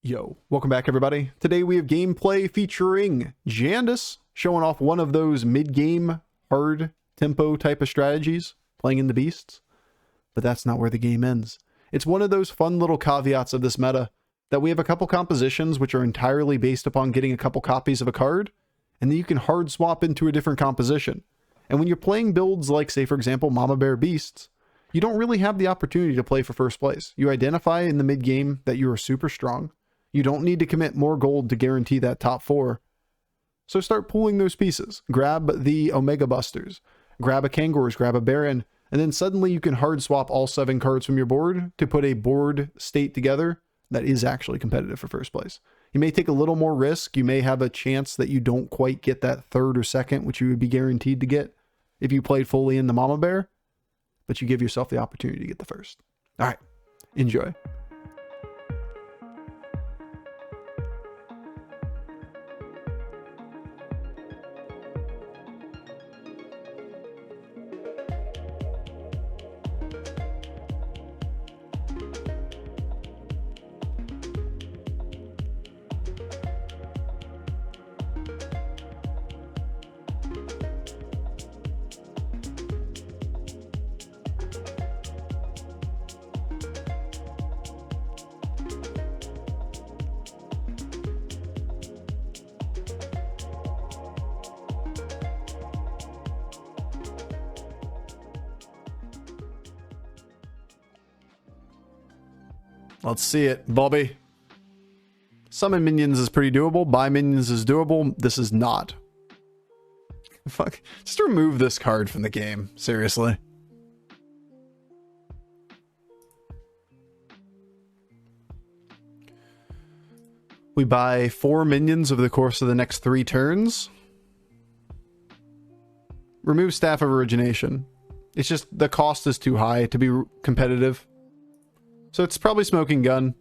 Yo, welcome back everybody. Today we have gameplay featuring Jandis, showing off one of those mid-game hard tempo type of strategies, playing in the beasts. But that's not where the game ends. It's one of those fun little caveats of this meta, that we have a couple compositions which are entirely based upon getting a couple copies of a card, and then you can hard swap into a different composition. And when you're playing builds like, say for example, Mama Bear Beasts, you don't really have the opportunity to play for first place. You identify in the mid-game that you are super strong. You don't need to commit more gold to guarantee that top 4. So start pulling those pieces. Grab the Omega Busters, grab a Kangaroos, grab a Baron, and then suddenly you can hard swap all 7 cards from your board to put a board state together that is actually competitive for first place. You may take a little more risk. You may have a chance that you don't quite get that 3rd or 2nd, which you would be guaranteed to get if you played fully in the Mama Bear, but you give yourself the opportunity to get the 1st. All right, enjoy. Let's see it, Bobby. Summon minions is pretty doable. Buy minions is doable. This is not. Fuck. Just remove this card from the game. Seriously. We buy 4 minions over the course of the next 3 turns. Remove Staff of Origination. It's just the cost is too high to be competitive. So it's probably Smoking Gun.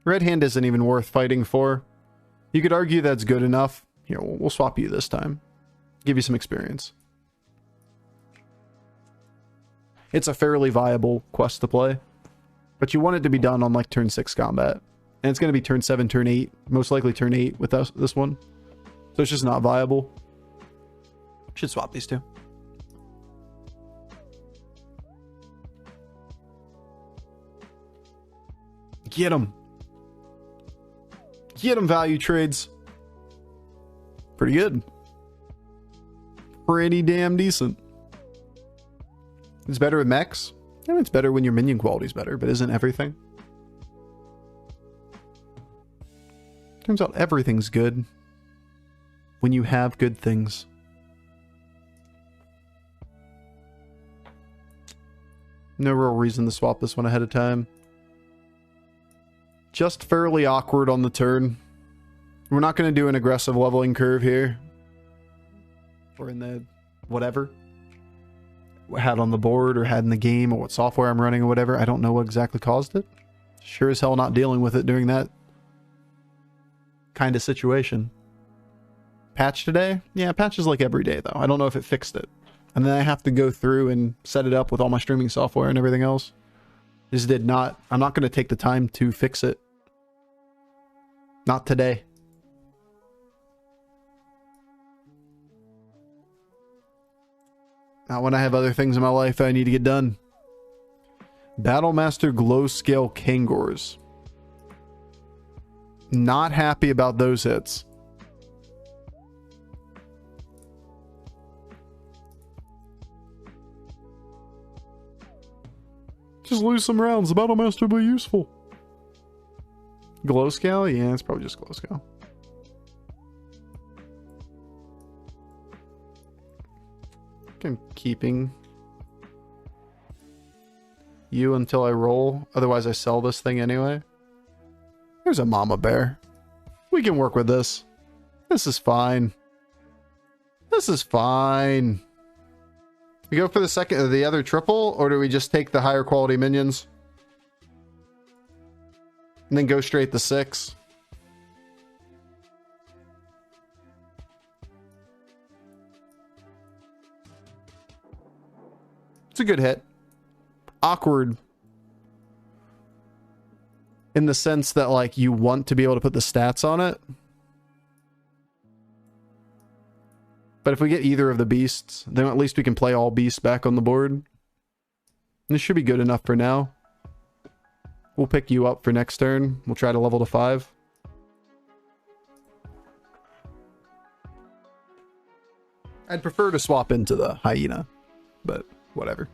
Red Hand isn't even worth fighting for. You could argue that's good enough. Here, we'll swap you this time. Give you some experience. It's a fairly viable quest to play. But you want it to be done on like turn 6 combat. And it's going to be turn 7, turn 8. Most likely turn 8 with this one. So it's just not viable. Should swap these two. Get them. Get them, value trades. Pretty good. Pretty damn decent. It's better with mechs. I mean, it's better when your minion quality is better, but isn't everything? Turns out everything's good when you have good things. No real reason to swap this one ahead of time. Just fairly awkward on the turn. We're not going to do an aggressive leveling curve here. Or in the whatever. Had on the board or had in the game or what software I'm running or whatever. I don't know what exactly caused it. Sure as hell not dealing with it during that kind of situation. Patch today? Yeah, patch is like every day though. I don't know if it fixed it. And then I have to go through and set it up with all my streaming software and everything else. This did not. I'm not going to take the time to fix it. Not today. Not when I have other things in my life that I need to get done. Battlemaster Glow Scale Kangaroos. Not happy about those hits. Just lose some rounds. The Battlemaster will be useful. Glow Scale? Yeah, it's probably just Glow Scale. I'm keeping you until I roll. Otherwise, I sell this thing anyway. There's a Mama Bear. We can work with this. This is fine. This is fine. We go for the second or the other triple, or do we just take the higher quality minions? And then go straight to 6. It's a good hit. Awkward in the sense that, like, you want to be able to put the stats on it. But if we get either of the beasts, then at least we can play all beasts back on the board. This should be good enough for now. We'll pick you up for next turn. We'll try to level to 5. I'd prefer to swap into the hyena, but whatever.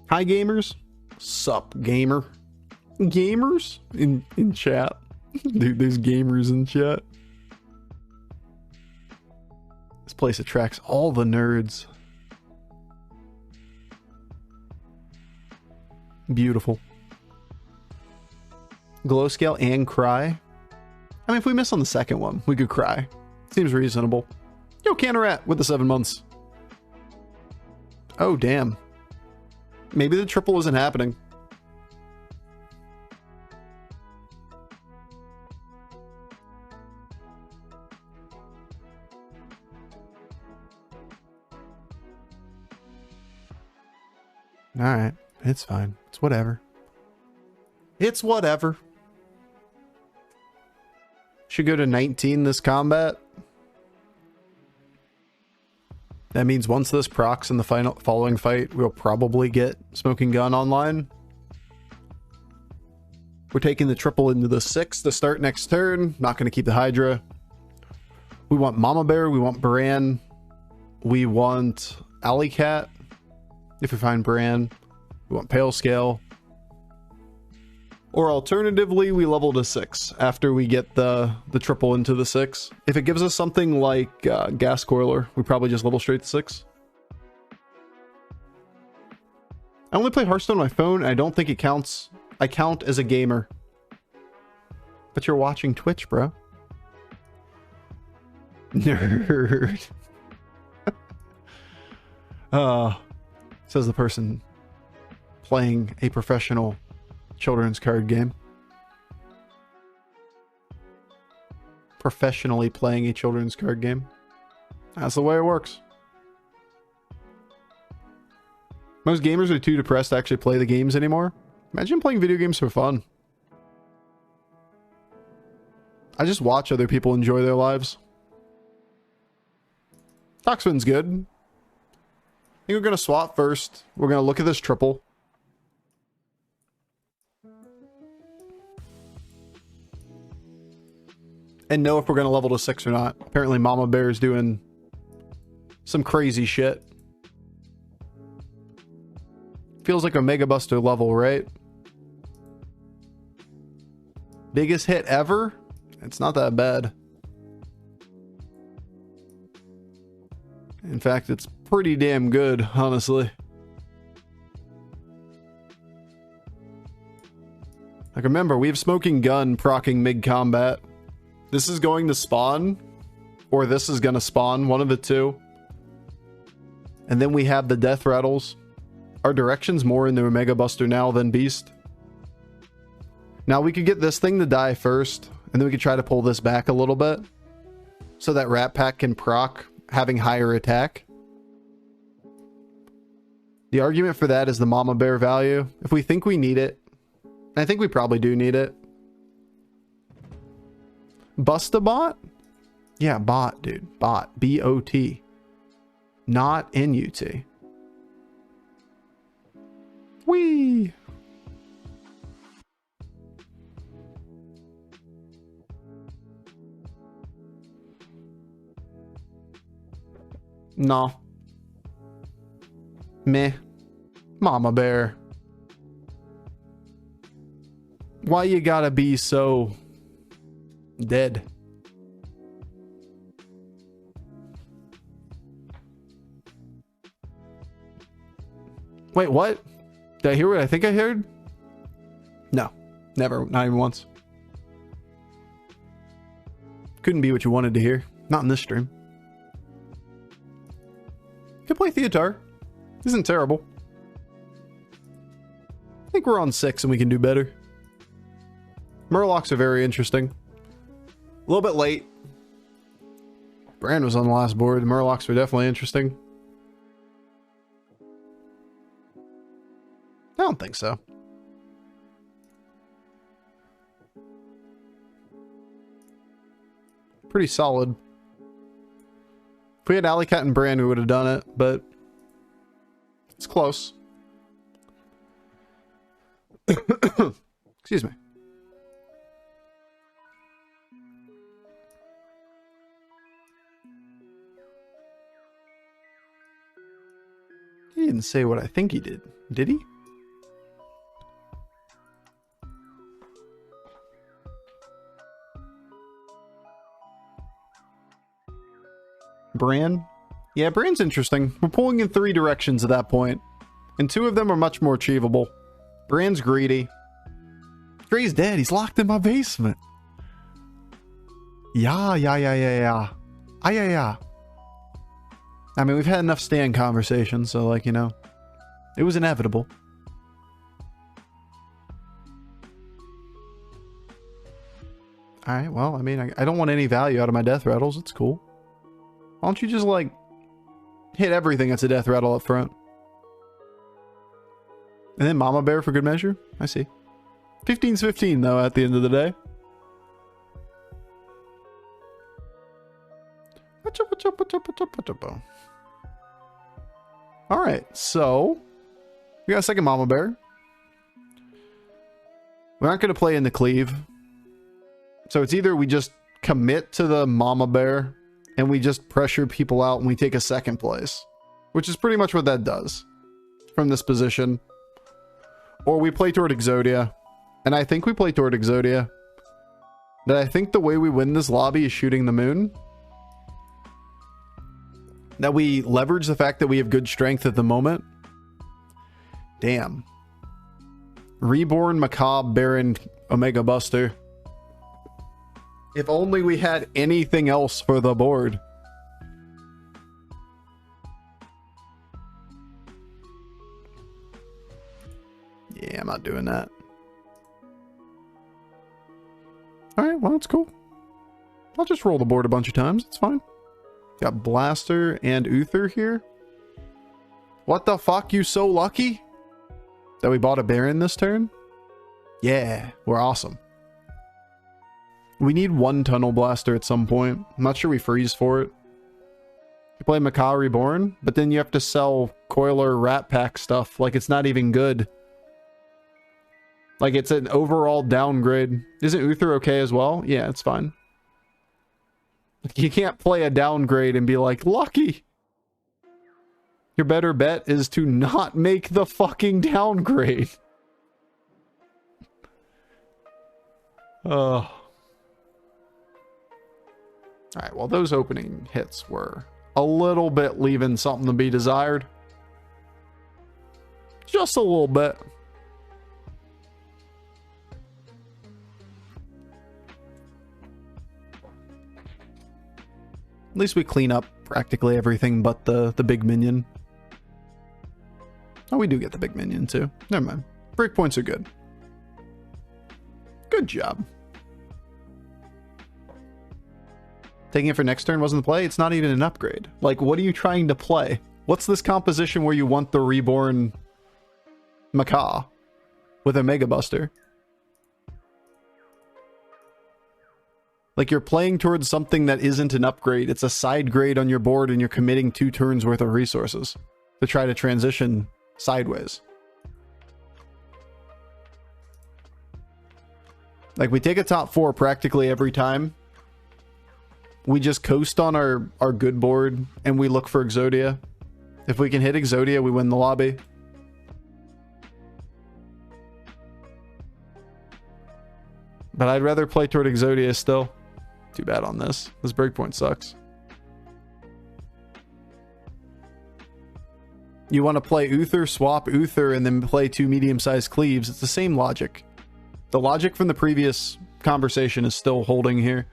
Hi gamers. Sup gamer. Gamers in chat. Dude, there's gamers in chat. This place attracts all the nerds. Beautiful. Glow scale and cry. I mean, if we miss on the second one, we could cry. Seems reasonable. Yo, Cannerat with the 7 months. Oh, damn. Maybe the triple isn't happening. Alright, it's fine. It's whatever. It's whatever. Should go to 19 this combat. That means once this procs in the following fight, we'll probably get Smoking Gun online. We're taking the triple into the 6 to start next turn. Not going to keep the Hydra. We want Mama Bear. We want Bran. We want Alley Cat. If we find Bran. We want Pale Scale. Or alternatively, we level to 6 after we get the triple into the 6. If it gives us something like Gas Coiler, we probably just level straight to 6. I only play Hearthstone on my phone, and I don't think it counts. I count as a gamer. But you're watching Twitch, bro. Nerd. Says the person playing a professional children's card game. Professionally playing a children's card game. That's the way it works. Most gamers are too depressed to actually play the games anymore. Imagine playing video games for fun. I just watch other people enjoy their lives. Toxfin's good. I think we're going to swap first. We're going to look at this triple. And know if we're going to level to 6 or not. Apparently Mama Bear is doing some crazy shit. Feels like a Mega Buster level, right? Biggest hit ever? It's not that bad. In fact, it's pretty damn good, honestly. Like, remember, we have Smoking Gun proccing mid-combat. This is going to spawn, or this is going to spawn, one of the two. And then we have the Death Rattles. Our direction's more into a Mega Buster now than Beast. Now we could get this thing to die first, and then we could try to pull this back a little bit. So that Rat Pack can proc, having higher attack. The argument for that is the Mama Bear value. If we think we need it, and I think we probably do need it. Bust-a-bot? Yeah, bot, dude. Bot. B-O-T. Not N-U-T. Whee! No. Meh. Mama Bear. Why you gotta be so... dead? Wait, what? Did I hear what I think I heard? No. Never. Not even once. Couldn't be what you wanted to hear. Not in this stream. Could play Theatar. Isn't terrible. I think we're on 6 and we can do better. Murlocs are very interesting. A little bit late. Bran was on the last board. The Murlocs were definitely interesting. I don't think so. Pretty solid. If we had Alleycat and Bran, we would have done it, but it's close. Excuse me. He didn't say what I think he did he? Bran? Yeah, Bran's interesting. We're pulling in 3 directions at that point, and 2 of them are much more achievable. Bran's greedy. Gray's dead. He's locked in my basement. Yeah. I mean, we've had enough stand conversations, so, like, you know, it was inevitable. Alright, well, I mean, I don't want any value out of my death rattles. It's cool. Why don't you just, like, hit everything that's a death rattle up front? And then Mama Bear for good measure? I see. 15's 15, though, at the end of the day. Alright, so we got a second Mama Bear. We aren't going to play in the cleave. So it's either we just commit to the Mama Bear and we just pressure people out and we take a second place, which is pretty much what that does from this position. Or we play toward Exodia. And I think we play toward Exodia. That I think the way we win this lobby is shooting the moon. That we leverage the fact that we have good strength at the moment. Damn. Reborn, Macabre, Baron, Omega Buster. If only we had anything else for the board. Yeah, I'm not doing that. Alright, well, that's cool. I'll just roll the board a bunch of times. It's fine. Got Blaster and Uther here. What the fuck? You so lucky? That we bought a Baron this turn? Yeah, we're awesome. We need 1 Tunnel Blaster at some point. I'm not sure we freeze for it. You play Macaw Reborn, but then you have to sell Coiler Rat Pack stuff. Like, it's not even good. Like, it's an overall downgrade. Isn't Uther okay as well? Yeah, it's fine. You can't play a downgrade and be like, lucky. Your better bet is to not make the fucking downgrade. Alright, well, those opening hits were a little bit leaving something to be desired. Just a little bit. At least we clean up practically everything but the big minion. Oh, we do get the big minion too. Never mind. Breakpoints are good. Good job. Taking it for next turn wasn't the play. It's not even an upgrade. Like, what are you trying to play? What's this composition where you want the reborn Macaw with a Mega Buster? Like, you're playing towards something that isn't an upgrade. It's a side grade on your board and you're committing 2 turns worth of resources to try to transition sideways. Like, we take a top 4 practically every time. We just coast on our good board and we look for Exodia. If we can hit Exodia, we win the lobby. But I'd rather play toward Exodia still. Too bad on this. This breakpoint sucks. You want to play Uther, swap Uther, and then play 2 medium-sized cleaves. It's the same logic. The logic from the previous conversation is still holding here.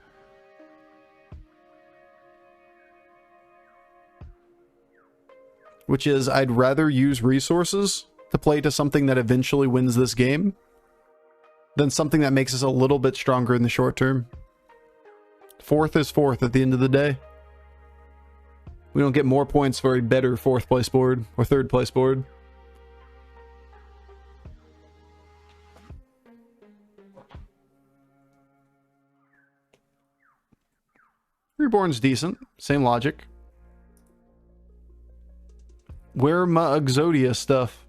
Which is, I'd rather use resources to play to something that eventually wins this game than something that makes us a little bit stronger in the short term. 4th is 4th at the end of the day. We don't get more points for a better 4th place board or 3rd place board. Reborn's decent. Same logic. Where my Exodia stuff?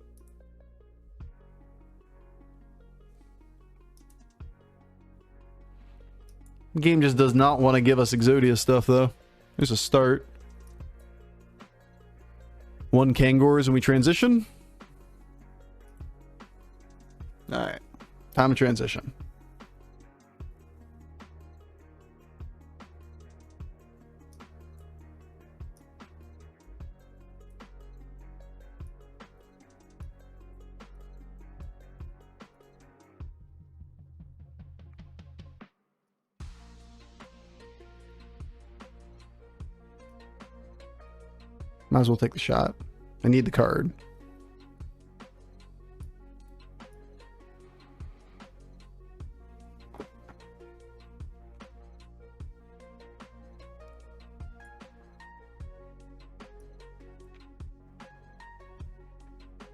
The game just does not want to give us Exodia stuff, though. There's a start. 1 Kangors and we transition. Alright. Time to transition. Might as well take the shot. I need the card.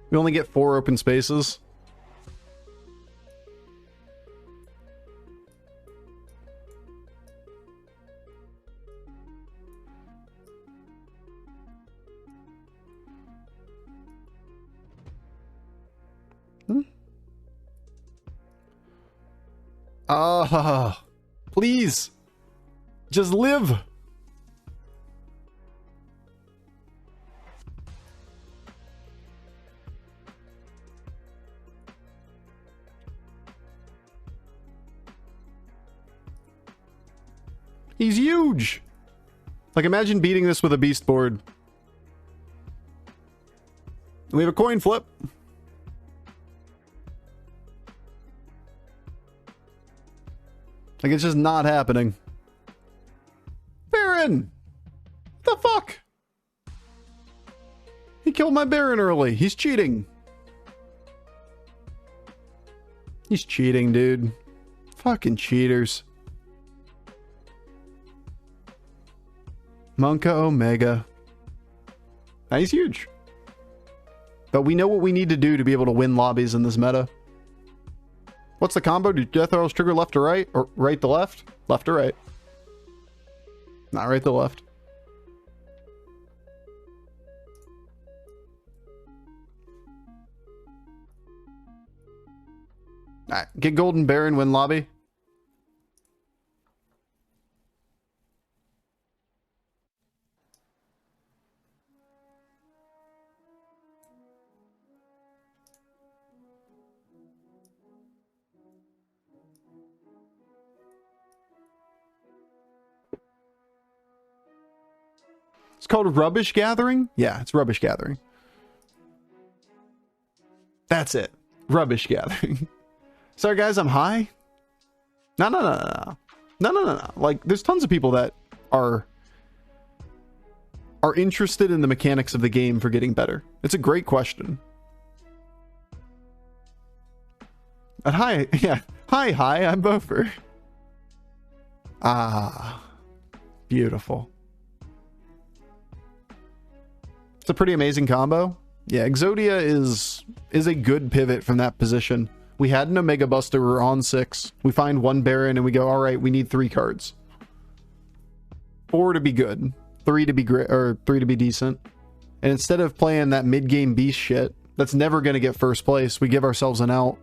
We only get 4 open spaces. Please. Just live. He's huge. Like, imagine beating this with a beast board. We have a coin flip. Like, it's just not happening. Baron! What the fuck? He killed my Baron early. He's cheating. He's cheating, dude. Fucking cheaters. Monka Omega. Now, he's huge. But we know what we need to do to be able to win lobbies in this meta. What's the combo? Do death arrows trigger left to right? Or right to left? Left to right. Not right to left. Alright, get Golden Baron, win lobby. It's called Rubbish Gathering? Yeah, it's Rubbish Gathering. That's it. Rubbish Gathering. Sorry, guys, I'm high. No. Like, there's tons of people that are interested in the mechanics of the game for getting better. It's a great question. And hi, yeah. Hi, I'm Bofur. Ah, beautiful. It's a pretty amazing combo. Yeah, Exodia is a good pivot from that position. We had an Omega Buster, we're on 6. We find 1 Baron and we go, all right, we need 3 cards. 4 to be good, 3 to be great, or 3 to be decent. And instead of playing that mid-game beast shit, that's never going to get first place, we give ourselves an out.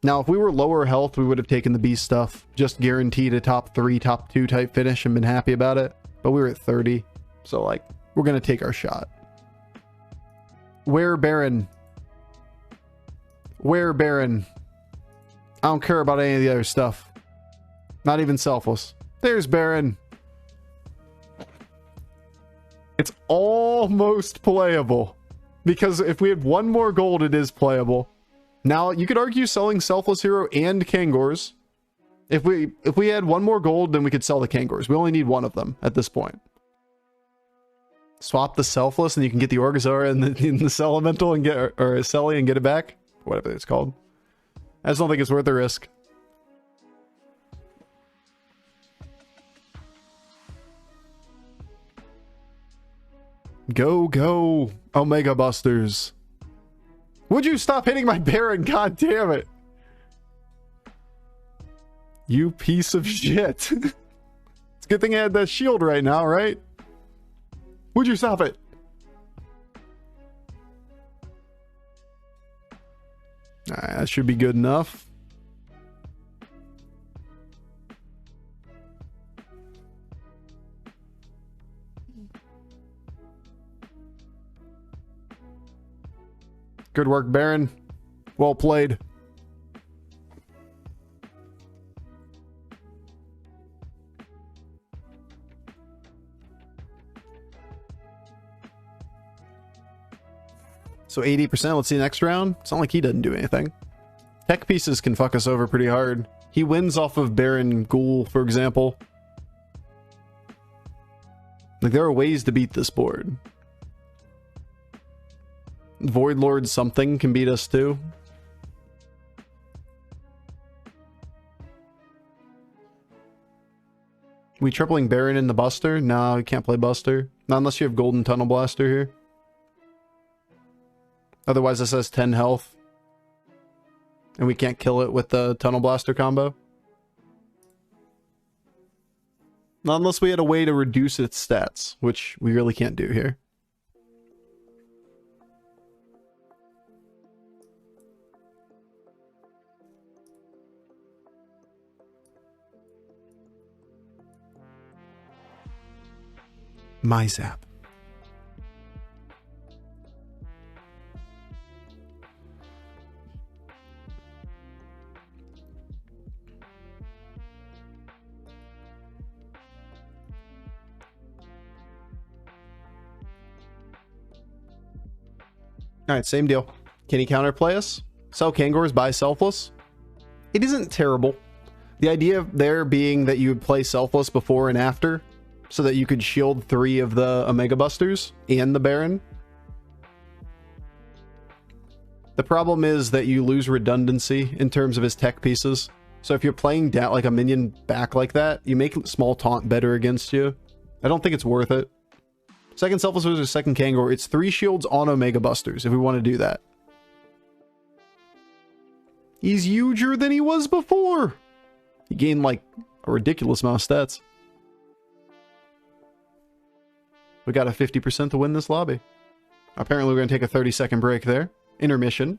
Now, if we were lower health, we would have taken the beast stuff. Just guaranteed a top 3, top 2 type finish and been happy about it. But we were at 30. So, like, we're going to take our shot. Where Baron? Where Baron? I don't care about any of the other stuff. Not even Selfless. There's Baron. It's almost playable. Because if we had 1 more gold, it is playable. Now, you could argue selling Selfless Hero and Kangors. If we had 1 more gold, then we could sell the Kangors. We only need 1 of them at this point. Swap the Selfless and you can get the Orgazora and the Elemental and get, or a Selly and get it back. Whatever it's called. I just don't think it's worth the risk. Go, go, Omega Busters. Would you stop hitting my Baron? God damn it. You piece of shit. It's a good thing I had that shield right now, right? Would you stop it? Alright, that should be good enough. Good work, Baron. Well played. So 80%, let's see next round. It's not like he doesn't do anything. Tech pieces can fuck us over pretty hard. He wins off of Baron Ghoul, for example. Like, there are ways to beat this board. Void Lord something can beat us too. We tripling Baron in the Buster? No, you can't play Buster. Not unless you have Golden Tunnel Blaster here. Otherwise this has 10 health. And we can't kill it with the Tunnel Blaster combo. Not unless we had a way to reduce its stats, which we really can't do here. My zap. Alright, same deal. Can he counterplay us? Sell Kangors, buy Selfless? It isn't terrible. The idea there being that you would play Selfless before and after, so that you could shield 3 of the Omega Busters and the Baron. The problem is that you lose redundancy in terms of his tech pieces. So if you're playing down like a minion back like that, you make small taunt better against you. I don't think it's worth it. Second Selfless Wizard, second Kangor. It's 3 shields on Omega Busters if we want to do that. He's huger than he was before. He gained like a ridiculous amount of stats. We got a 50% to win this lobby. Apparently we're going to take a 30-second break there. Intermission.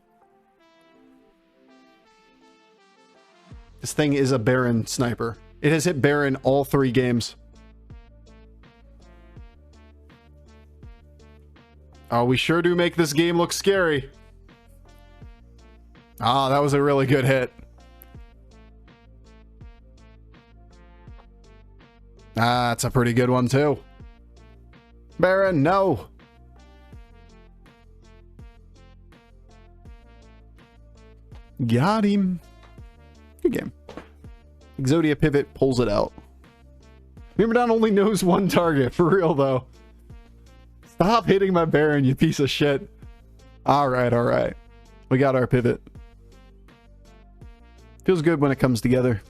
This thing is a Baron sniper. It has hit Baron all 3 games. Oh, we sure do make this game look scary. Ah, that was a really good hit. Ah, that's a pretty good one too. Baron, no. Got him. Good game. Exodia pivot pulls it out. Myrmidon only knows one target, for real though. Stop hitting my Baron, you piece of shit. Alright, alright. We got our pivot. Feels good when it comes together.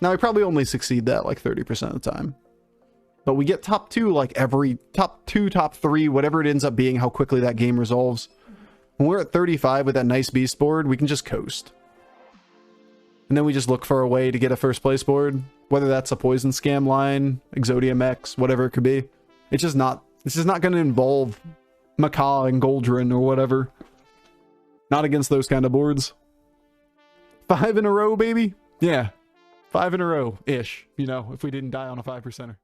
Now, we probably only succeed that like 30% of the time. But we get top 2 like every... Top 2, top 3, whatever it ends up being, how quickly that game resolves. When we're at 35 with that nice beast board, we can just coast. And then we just look for a way to get a first place board. Whether that's a Poison Scam line, Exodia Mechs, whatever it could be. It's just not... This is not going to involve Macaw and Goldrin or whatever. Not against those kind of boards. 5 in a row, baby. Yeah. 5 in a row-ish, you know, if we didn't die on a 5%er.